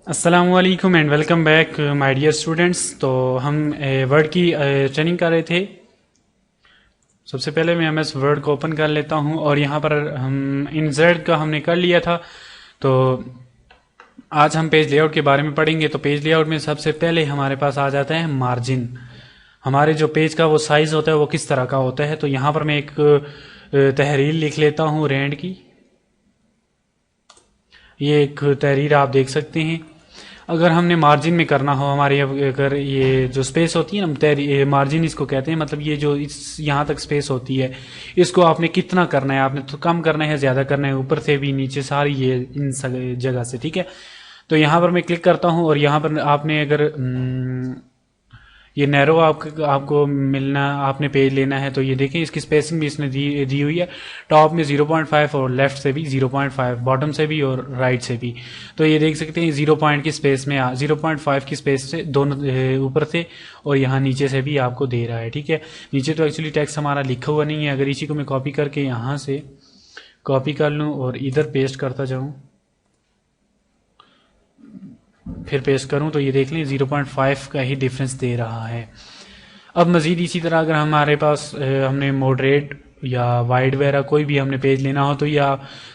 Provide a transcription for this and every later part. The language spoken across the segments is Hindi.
अस्सलामुअलैकुम and welcome back my dear students. तो हम वर्ड की ट्रेनिंग कर रहे थे। सबसे पहले मैं एमएस वर्ड को ओपन कर लेता हूं और यहाँ पर हम इंसर्ट का हमने कर लिया था। तो आज हम पेज लेआउट के बारे में पढ़ेंगे। तो पेज लेआउट में सबसे पहले हमारे पास आ जाता है मार्जिन। हमारे जो पेज का वो साइज होता है वो किस तरह का होता है। तो यहाँ पर मैं एक तहरीर लिख लेता हूँ रैंड की। ये एक तहरीर आप देख सकते हैं। अगर हमने मार्जिन में करना हो हमारी, अगर ये जो स्पेस होती है ना, मार्जिन इसको कहते हैं, मतलब ये जो इस यहाँ तक स्पेस होती है इसको आपने कितना करना है, आपने तो कम करना है ज्यादा करना है, ऊपर से भी नीचे सारी ये इन जगह से, ठीक है। तो यहाँ पर मैं क्लिक करता हूँ और यहाँ पर आपने अगर ये नैरो आपको मिलना, आपने पेज लेना है तो ये देखें इसकी स्पेसिंग भी इसने दी हुई है। टॉप में 0.5 और लेफ्ट से भी 0.5, बॉटम से भी और राइट से भी। तो ये देख सकते हैं 0 पॉइंट की स्पेस में 0.5 की स्पेस से दोनों ऊपर से और यहाँ नीचे से भी आपको दे रहा है, ठीक है। नीचे तो एक्चुअली टेक्स्ट हमारा लिखा हुआ नहीं है। अगर इसी को मैं कॉपी करके यहाँ से कॉपी कर लूँ और इधर पेस्ट करता जाऊँ, फिर पेस्ट करूं, तो ये देख लें 0.5 का ही डिफरेंस दे रहा है। अब मजीद इसी तरह अगर हमारे पास हमने मॉडरेट या वाइड वगैरह कोई भी हमने पेज लेना हो तो या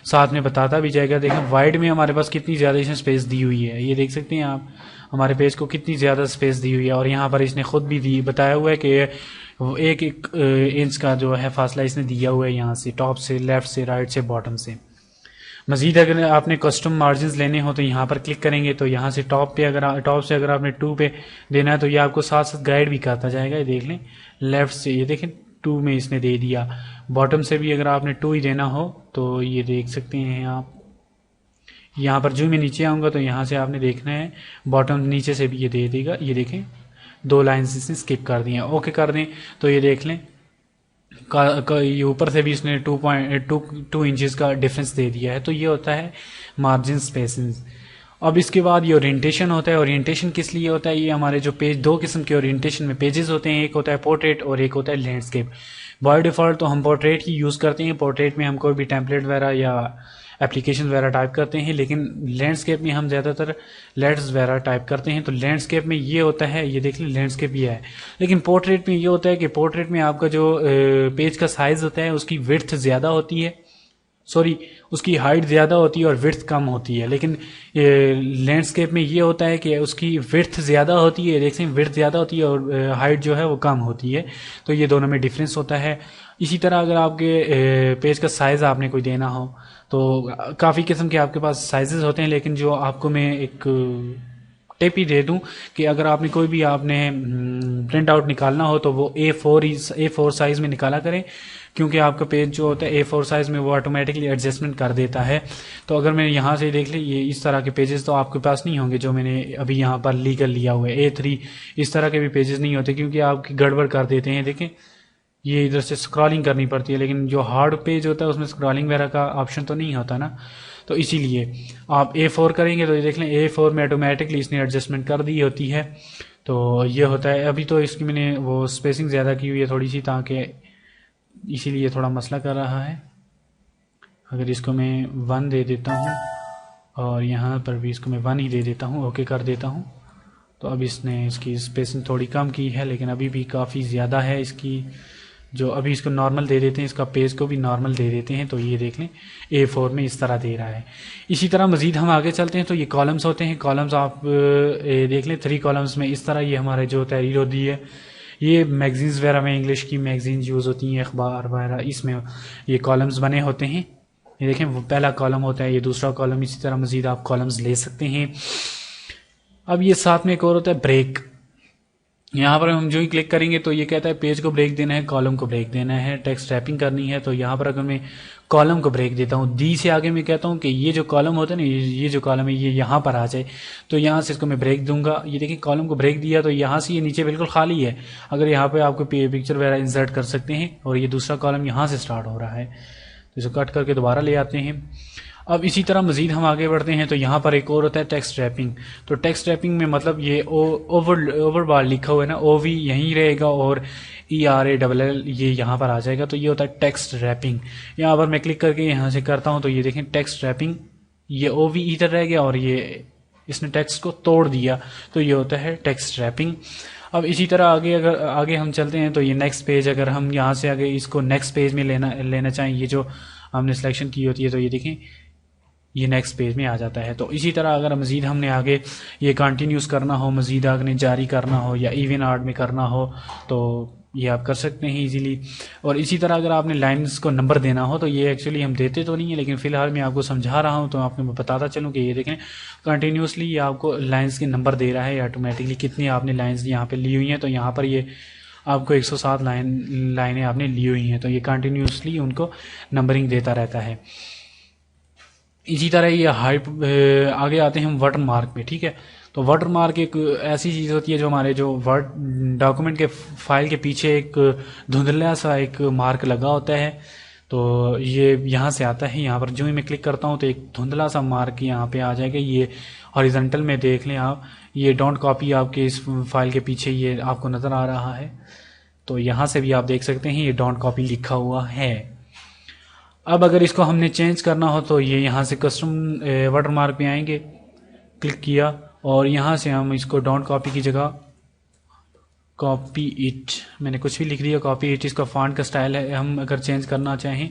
साथ में बताता भी जाएगा। देखें वाइड में हमारे पास कितनी ज़्यादा इसने स्पेस दी हुई है। ये देख सकते हैं आप हमारे पेज को कितनी ज़्यादा स्पेस दी हुई है। और यहाँ पर इसने खुद भी बताया हुआ है कि एक इंच का जो है फासला इसने दिया हुआ है, यहाँ से टॉप से, लेफ्ट से, राइट से, बॉटम से। मजीद अगर आपने कस्टम मार्जिन लेने हो तो यहाँ पर क्लिक करेंगे तो यहाँ से टॉप से अगर आपने 2 पे देना है तो ये आपको साथ साथ गाइड भी करता जाएगा। ये देख लें लेफ्ट से, ये देखें 2 में इसने दे दिया। बॉटम से भी अगर आपने 2 ही देना हो तो ये देख सकते हैं आप। यहाँ पर जो मैं नीचे आऊँगा तो यहाँ से आपने देखना है बॉटम नीचे से भी ये दे देगा। ये देखें 2 लाइन्स इसने स्किप कर दी हैं। ओके कर दें तो ये देख लें ये ऊपर से भी इसने 2 इंचेस का डिफरेंस दे दिया है। तो ये होता है मार्जिन स्पेसिंग। अब इसके बाद ये ओरिएंटेशन होता है। ओरिएंटेशन किस लिए होता है? ये हमारे जो पेज, 2 किस्म के ओरिएंटेशन में पेजेस होते हैं, एक होता है पोर्ट्रेट और एक होता है लैंडस्केप। बाय डिफॉल्ट तो हम पोर्ट्रेट ही यूज़ करते हैं। पोर्ट्रेट में हम कोई भी टेम्पलेट वगैरह या एप्लीकेशन वगैरह टाइप करते हैं, लेकिन लैंडस्केप में हम ज़्यादातर लेटर्स वगैरह टाइप करते हैं। तो लैंडस्केप में ये होता है, ये देख लें लैंडस्केप ये है। लेकिन पोर्ट्रेट में ये होता है कि पोर्ट्रेट में आपका जो पेज का साइज होता है उसकी विड्थ ज़्यादा होती है, सॉरी उसकी हाइट ज़्यादा होती है और विड्थ कम होती है। लेकिन लैंडस्केप में ये होता है कि उसकी विड्थ ज़्यादा होती है, देख सकते विड्थ ज़्यादा होती है और हाइट जो है वो कम होती है। तो ये दोनों में डिफरेंस होता है। इसी तरह अगर आपके पेज का साइज़ आपने कोई देना हो तो काफ़ी किस्म के आपके पास साइजेस होते हैं, लेकिन जो आपको मैं एक टिप ही दे दूं कि अगर आपने कोई भी आपने प्रिंट आउट निकालना हो तो वो A4 साइज़ में निकाला करें, क्योंकि आपका पेज जो होता है A4 साइज़ में वो ऑटोमेटिकली एडजस्टमेंट कर देता है। तो अगर मैंने यहाँ से देख ली ये इस तरह के पेजेस तो आपके पास नहीं होंगे जो मैंने अभी यहाँ पर लीगल लिया हुआ है। A3 इस तरह के भी पेजेस नहीं होते, क्योंकि आपकी गड़बड़ कर देते हैं। देखें ये इधर से स्क्रॉलिंग करनी पड़ती है, लेकिन जो हार्ड पेज होता है उसमें स्क्रॉलिंग वगैरह का ऑप्शन तो नहीं होता ना। तो इसीलिए आप A4 करेंगे तो ये देख लें A4 में ऑटोमेटिकली इसने एडजस्टमेंट कर दी होती है। तो ये होता है। अभी तो इसकी मैंने वो स्पेसिंग ज़्यादा की हुई है थोड़ी सी, ताकि इसीलिए थोड़ा मसला कर रहा है। अगर इसको मैं 1 दे देता हूँ और यहाँ पर भी इसको मैं 1 ही दे देता हूँ, ओके कर देता हूँ, तो अब इसने इसकी स्पेसिंग थोड़ी कम की है, लेकिन अभी भी काफ़ी ज़्यादा है इसकी। जो अभी इसको नॉर्मल दे देते हैं, इसका पेज को भी नॉर्मल दे देते हैं, तो ये देख लें A4 में इस तरह दे रहा है। इसी तरह मज़ीद हम आगे चलते हैं तो ये कॉलम्स होते हैं। कॉलम्स आप देख लें 3 कॉलम्स में इस तरह ये हमारे जो तहरीर होती है, ये मैगजीन्स वगैरह में, इंग्लिश की मैगजीन यूज़ होती हैं, अखबार वगैरह, इसमें ये कॉलम्स बने होते हैं। ये देखें वो पहला कॉलम होता है, ये दूसरा कॉलम। इसी तरह मज़ीद आप कॉलम्स ले सकते हैं। अब ये साथ में एक और होता है ब्रेक। यहाँ पर हम जो ही क्लिक करेंगे तो ये कहता है पेज को ब्रेक देना है, कॉलम को ब्रेक देना है, टेक्स्ट रैपिंग करनी है। तो यहाँ पर अगर मैं कॉलम को ब्रेक देता हूँ, डी से आगे मैं कहता हूँ कि ये जो कॉलम होता है ना, ये जो कॉलम है ये यहाँ पर आ जाए, तो यहाँ से इसको मैं ब्रेक दूंगा। ये देखिए कॉलम को ब्रेक दिया तो यहाँ से ये नीचे बिल्कुल खाली है। अगर यहाँ पे आपको पिक्चर वगैरह इंसर्ट कर सकते हैं और ये दूसरा कॉलम यहाँ से स्टार्ट हो रहा है, तो इसको कट करके दोबारा ले आते हैं। अब इसी तरह मजीद हम आगे बढ़ते हैं तो यहाँ पर एक और होता है टेक्स्ट रैपिंग। तो टेक्स्ट रैपिंग में मतलब ये ओवर बार लिखा हुआ है ना, OV यहीं रहेगा और ERALL ये यहाँ पर आ जाएगा। तो ये होता है टेक्स्ट रैपिंग। यहाँ पर मैं क्लिक करके यहाँ से करता हूँ तो ये देखें टेक्स्ट रैपिंग, ये OV इधर रह गया और ये इसने टेक्स्ट को तोड़ दिया, तो ये होता है टेक्स्ट रैपिंग। अब इसी तरह आगे हम चलते हैं तो ये नेक्स्ट पेज, अगर हम यहाँ से आगे इसको नेक्स्ट पेज में लेना चाहें, ये जो हमने सिलेक्शन की होती है, तो ये देखें ये नेक्स्ट पेज में आ जाता है। तो इसी तरह अगर मज़ीद हमने आगे ये कंटिन्यूस करना हो, मज़ीद आगे जारी करना हो या इवन आर्ट में करना हो तो ये आप कर सकते हैं इजीली। और इसी तरह अगर आपने लाइंस को नंबर देना हो तो ये एक्चुअली हम देते तो नहीं है, लेकिन फ़िलहाल मैं आपको समझा रहा हूँ तो आपको मैं बताता चलूँ कि ये देखें कंटिन्यूसली ये आपको लाइंस के नंबर दे रहा है ऑटोमेटिकली, कितनी आपने लाइंस यहाँ पे ली हुई हैं। तो यहाँ पर ये आपको 107 लाइनें आपने ली हुई हैं, तो ये कंटिन्यूसली उनको नंबरिंग देता रहता है। इसी तरह ये आगे आते हैं हम वाटर मार्क पे, ठीक है। तो वाटर मार्क एक ऐसी चीज़ होती है जो हमारे जो वर्ड डॉक्यूमेंट के फाइल के पीछे एक धुंधला सा एक मार्क लगा होता है, तो ये यहाँ से आता है। यहाँ पर जो ही मैं क्लिक करता हूँ तो एक धुंधला सा मार्क यहाँ पे आ जाएगा। ये हॉरिजॉन्टल में देख लें आप, ये डोंट कॉपी आपके इस फाइल के पीछे ये आपको नज़र आ रहा है, तो यहाँ से भी आप देख सकते हैं ये डोंट कॉपी लिखा हुआ है। अब अगर इसको हमने चेंज करना हो तो ये यहाँ से कस्टम वाटर मार्क पे आएंगे, क्लिक किया और यहाँ से हम इसको डोंट कॉपी की जगह कॉपी इट, मैंने कुछ भी लिख दिया कॉपी इट, इसका फॉन्ट का स्टाइल है। हम अगर चेंज करना चाहें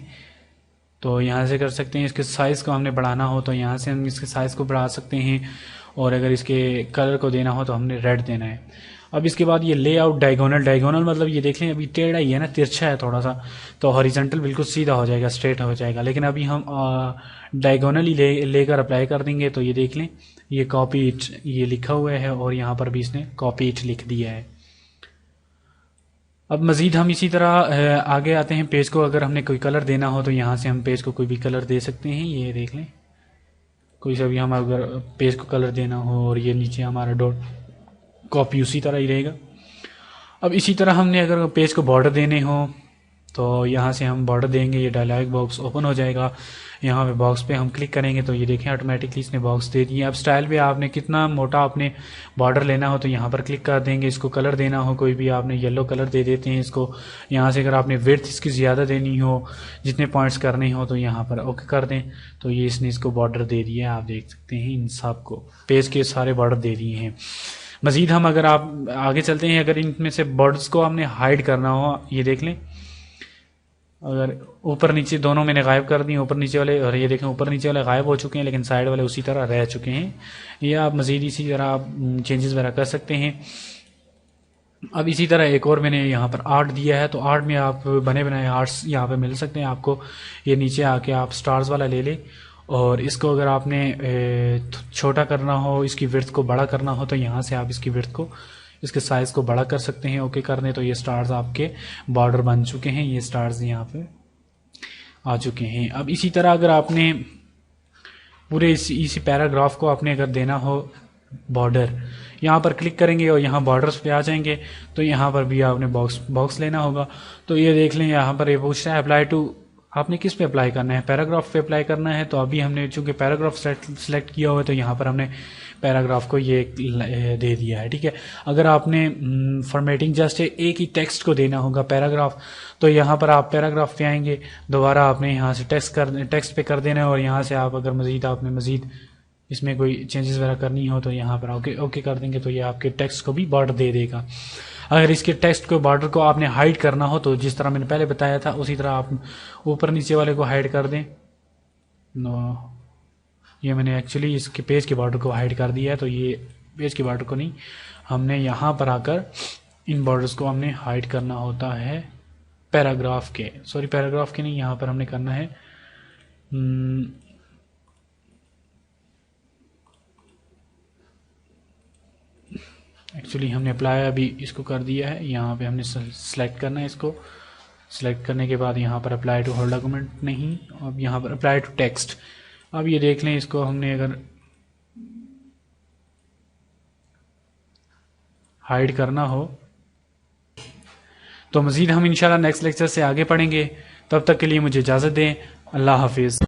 तो यहाँ से कर सकते हैं। इसके साइज़ को हमने बढ़ाना हो तो यहाँ से हम इसके साइज़ को बढ़ा सकते हैं, और अगर इसके कलर को देना हो तो हमने रेड देना है। अब इसके बाद ये लेआउट डायगोनल मतलब ये देख लें अभी टेढ़ा ही है ना, तिरछा है थोड़ा सा, तो हॉरिजॉन्टल बिल्कुल सीधा हो जाएगा, स्ट्रेट हो जाएगा। लेकिन अभी हम डायगोनल ही लेकर अप्लाई कर देंगे, तो ये देख लें ये कॉपी इट ये लिखा हुआ है और यहाँ पर भी इसने कॉपी इट लिख दिया है। अब मज़ीद हम इसी तरह आगे आते हैं पेज को, अगर हमने कोई कलर देना हो तो यहाँ से हम पेज को कोई भी कलर दे सकते हैं। ये देख लें कोई सा भी हम अगर पेज को कलर देना हो, और ये नीचे हमारा डॉट कॉपी उसी तरह ही रहेगा। अब इसी तरह हमने अगर पेज को बॉर्डर देने हो तो यहाँ से हम बॉर्डर देंगे, ये डायलॉग बॉक्स ओपन हो जाएगा। यहाँ पे बॉक्स पे हम क्लिक करेंगे तो ये देखें ऑटोमेटिकली इसने बॉक्स दे दिए। अब स्टाइल पे आपने कितना मोटा आपने बॉर्डर लेना हो तो यहाँ पर क्लिक कर देंगे। इसको कलर देना हो कोई भी आपने येलो कलर दे देते हैं इसको। यहाँ से अगर आपने विड्थ इसकी ज़्यादा देनी हो, जितने पॉइंट्स करने हो, तो यहाँ पर ओके कर दें, तो ये इसने इसको बॉर्डर दे दिया है। आप देख सकते हैं इन सब को पेज के सारे बॉर्डर दे दिए हैं। मज़ीद हम अगर आप आगे चलते हैं, अगर इनमें से बॉर्डर्स को हमने हाइड करना हो, ये देख लें अगर ऊपर नीचे दोनों मैंने गायब कर दिए, ऊपर नीचे वाले, और ये देखें ऊपर नीचे वाले गायब हो चुके हैं लेकिन साइड वाले उसी तरह रह चुके हैं। ये आप मज़ीद इसी तरह आप चेंजेस वगैरह कर सकते हैं। अब इसी तरह एक और मैंने यहाँ पर आर्ट दिया है, तो आर्ट में आप बने बनाए आर्ट्स यहाँ पे मिल सकते हैं आपको। ये नीचे आके आप स्टार्स वाला ले लें, और इसको अगर आपने छोटा करना हो, इसकी विड्थ को बड़ा करना हो, तो यहाँ से आप इसकी विड्थ को, इसके साइज़ को बड़ा कर सकते हैं। ओके करने तो ये स्टार्स आपके बॉर्डर बन चुके हैं, ये स्टार्स यहाँ पे आ चुके हैं। अब इसी तरह अगर आपने पूरे इसी पैराग्राफ को आपने अगर देना हो बॉर्डर, यहाँ पर क्लिक करेंगे और यहाँ बॉर्डर्स पे आ जाएंगे, तो यहाँ पर भी आपने बॉक्स लेना होगा। तो ये देख लें यहाँ पर ये पूछ रहा है अप्लाई टू, आपने किस पे अप्लाई करना है, पैराग्राफ पे अप्लाई करना है। तो अभी हमने चूंकि पैराग्राफ सेलेक्ट किया हुआ है तो यहाँ पर हमने पैराग्राफ को ये दे दिया है, ठीक है। अगर आपने फॉर्मेटिंग जस्ट एक ही टेक्स्ट को देना होगा पैराग्राफ, तो यहाँ पर आप पैराग्राफ पे आएंगे, दोबारा आपने यहाँ से टेक्स्ट पे कर देना है, और यहाँ से आप अगर मज़ीद इसमें कोई चेंजेस वगैरह करनी हो तो यहाँ पर ओके कर देंगे, तो ये आपके टेक्स्ट को भी बॉर्डर दे देगा। अगर इसके टेक्स्ट को बॉर्डर को आपने हाइड करना हो तो जिस तरह मैंने पहले बताया था उसी तरह आप ऊपर नीचे वाले को हाइड कर दें। ये मैंने एक्चुअली इसके पेज के बॉर्डर को हाइड कर दिया है, तो ये पेज के बॉर्डर को नहीं, हमने यहाँ पर आकर इन बॉर्डर्स को हमने हाइड करना होता है पैराग्राफ के नहीं, यहाँ पर हमने करना है एक्चुअली हमने अप्लाई अभी इसको कर दिया है। यहाँ पे हमने सेलेक्ट करना है, इसको सेलेक्ट करने के बाद यहाँ पर अप्लाई टू होल डॉक्यूमेंट नहीं, अब यहाँ पर अप्लाई टू टेक्स्ट। अब ये देख लें इसको हमने अगर हाइड करना हो तो मज़ीद हम इंशाल्लाह नेक्स्ट लेक्चर से आगे पढ़ेंगे। तब तक के लिए मुझे इजाज़त दें। अल्लाह हाफिज़।